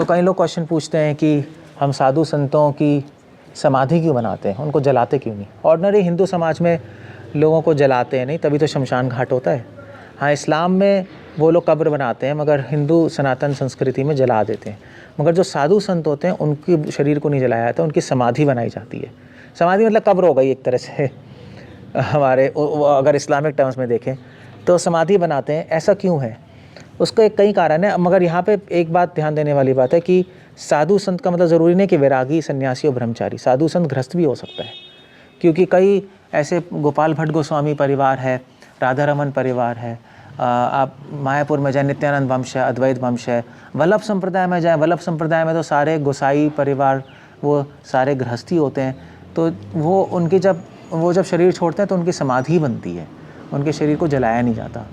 कई लोग क्वेश्चन पूछते हैं कि हम साधु संतों की समाधि क्यों बनाते हैं, उनको जलाते क्यों नहीं। ऑर्डिनरी हिंदू समाज में लोगों को जलाते हैं नहीं, तभी तो शमशान घाट होता है। हाँ, इस्लाम में वो लोग कब्र बनाते हैं, मगर हिंदू सनातन संस्कृति में जला देते हैं। मगर जो साधु संत होते हैं उनके शरीर को नहीं जलाया जाता, उनकी समाधि बनाई जाती है। समाधि मतलब कब्र हो गई एक तरह से हमारे, अगर इस्लामिक टर्म्स में देखें तो समाधि बनाते हैं। ऐसा क्यों है, उसका एक कई कारण है। मगर यहाँ पे एक बात ध्यान देने वाली बात है कि साधु संत का मतलब ज़रूरी नहीं कि वैरागी, सन्यासी और ब्रह्मचारी। साधु संत गृहस्थ भी हो सकता है, क्योंकि कई ऐसे गोपाल भट्ट गोस्वामी परिवार है, राधा रमन परिवार है, आप मायापुर में जाए नित्यानंद वंश है, अद्वैत वंश है, वल्लभ संप्रदाय में जाए, वल्लभ संप्रदाय में तो सारे गोसाई परिवार वो सारे गृहस्थी होते हैं। तो वो उनकी जब शरीर छोड़ते हैं तो उनकी समाधि बनती है, उनके शरीर को जलाया नहीं जाता।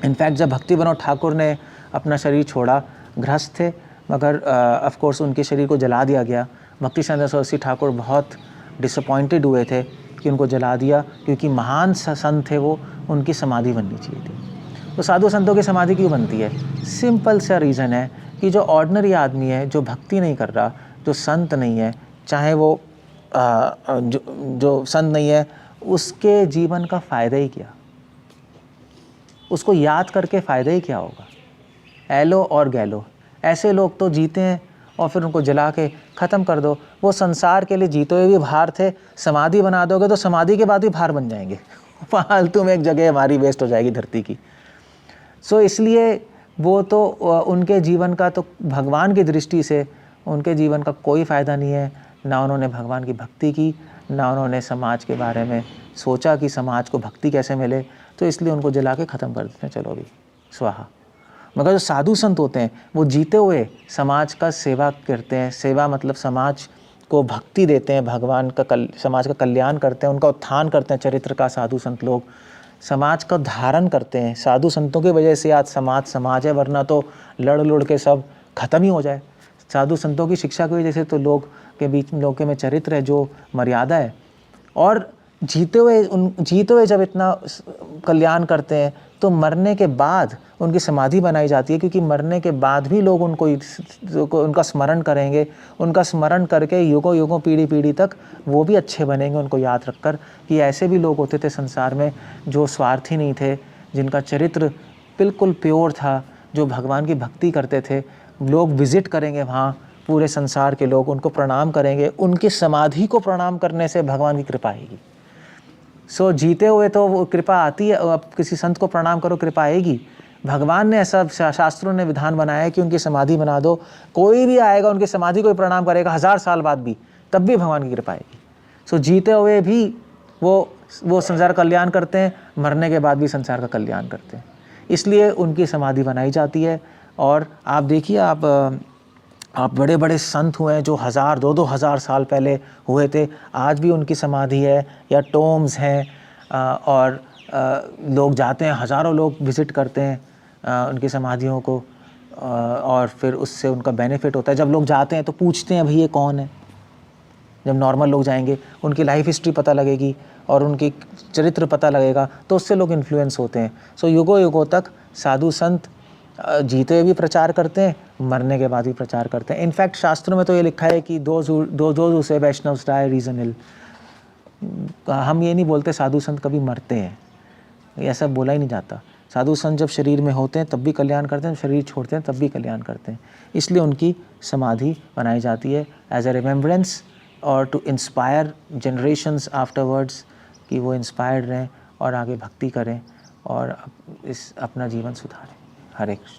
इनफैक्ट जब भक्ति विनोद ठाकुर ने अपना शरीर छोड़ा, गृहस्थ थे, मगर ऑफ कोर्स उनके शरीर को जला दिया गया। भक्ति चंद्र सरस्वती ठाकुर बहुत डिसअपॉइंटेड हुए थे कि उनको जला दिया, क्योंकि महान संत थे वो, उनकी समाधि बननी चाहिए थी। तो साधु संतों की समाधि क्यों बनती है? सिंपल सा रीज़न है कि जो ऑर्डिनरी आदमी है, जो भक्ति नहीं कर रहा, जो संत नहीं है, चाहे वो जो संत नहीं है, उसके जीवन का फ़ायदा ही क्या? उसको याद करके फ़ायदा ही क्या होगा? एलो और गैलो, ऐसे लोग तो जीते हैं और फिर उनको जला के ख़त्म कर दो। वो संसार के लिए जीते हुए भी भार थे, समाधि बना दोगे तो समाधि के बाद भी भार बन जाएंगे। फालतू में एक जगह हमारी वेस्ट हो जाएगी धरती की। इसलिए वो तो उनके जीवन का तो भगवान की दृष्टि से उनके जीवन का कोई फ़ायदा नहीं है। ना उन्होंने भगवान की भक्ति की, ना उन्होंने समाज के बारे में सोचा कि समाज को भक्ति कैसे मिले, तो इसलिए उनको जला के ख़त्म कर देते हैं, चलो भी स्वाहा। मगर जो साधु संत होते हैं वो जीते हुए समाज का सेवा करते हैं। सेवा मतलब समाज को भक्ति देते हैं, भगवान का समाज का कल्याण करते हैं, उनका उत्थान करते हैं। चरित्र का साधु संत लोग समाज का धारण करते हैं। साधु संतों की वजह से आज समाज है, वरना तो लड़ के सब खत्म ही हो जाए। साधु संतों की शिक्षा की वजह से तो लोग के बीच में, लोगों में चरित्र है, जो मर्यादा है। और जीते हुए जब इतना कल्याण करते हैं तो मरने के बाद उनकी समाधि बनाई जाती है, क्योंकि मरने के बाद भी लोग उनका स्मरण करेंगे। उनका स्मरण करके युगों पीढ़ी तक वो भी अच्छे बनेंगे, उनको याद रखकर कि ऐसे भी लोग होते थे संसार में जो स्वार्थी नहीं थे, जिनका चरित्र बिल्कुल प्योर था, जो भगवान की भक्ति करते थे। लोग विज़िट करेंगे वहाँ, पूरे संसार के लोग उनको प्रणाम करेंगे। उनकी समाधि को प्रणाम करने से भगवान की कृपा आएगी। जीते हुए तो वो कृपा आती है, अब किसी संत को प्रणाम करो, कृपा आएगी। भगवान ने ऐसा, शास्त्रों ने विधान बनाया है कि उनकी समाधि बना दो। कोई भी आएगा उनकी समाधि को प्रणाम करेगा 1000 साल बाद भी, तब भी भगवान की कृपा आएगी। जीते हुए भी वो संसार का कल्याण करते हैं, मरने के बाद भी संसार का कल्याण करते हैं, इसलिए उनकी समाधि बनाई जाती है। और आप देखिए, आप बड़े बड़े संत हुए हैं जो 1000 2-2 हज़ार साल पहले हुए थे, आज भी उनकी समाधि है या टोम्स हैं। और लोग जाते हैं, हज़ारों लोग विज़िट करते हैं उनकी समाधियों को, और फिर उससे उनका बेनिफिट होता है। जब लोग जाते हैं तो पूछते हैं भाई ये कौन है। जब नॉर्मल लोग जाएंगे, उनकी लाइफ हिस्ट्री पता लगेगी और उनकी चरित्र पता लगेगा, तो उससे लोग इन्फ्लुएंस होते हैं। युगों तक साधु संत जीते हुए भी प्रचार करते हैं, मरने के बाद भी प्रचार करते हैं। इनफैक्ट शास्त्रों में तो ये लिखा है कि दो से वैष्णव डाई रीजनल। हम ये नहीं बोलते साधु संत कभी मरते हैं, ऐसा बोला ही नहीं जाता। साधु संत जब शरीर में होते हैं तब भी कल्याण करते हैं, शरीर छोड़ते हैं तब भी कल्याण करते हैं। इसलिए उनकी समाधि बनाई जाती है एज ए रिमेम्बरेंस और टू इंस्पायर जनरेशन्स आफ्टरवर्ड्स, कि वो इंस्पायर्ड रहें और आगे भक्ति करें और अपना जीवन सुधारें। हरे कृष्ण।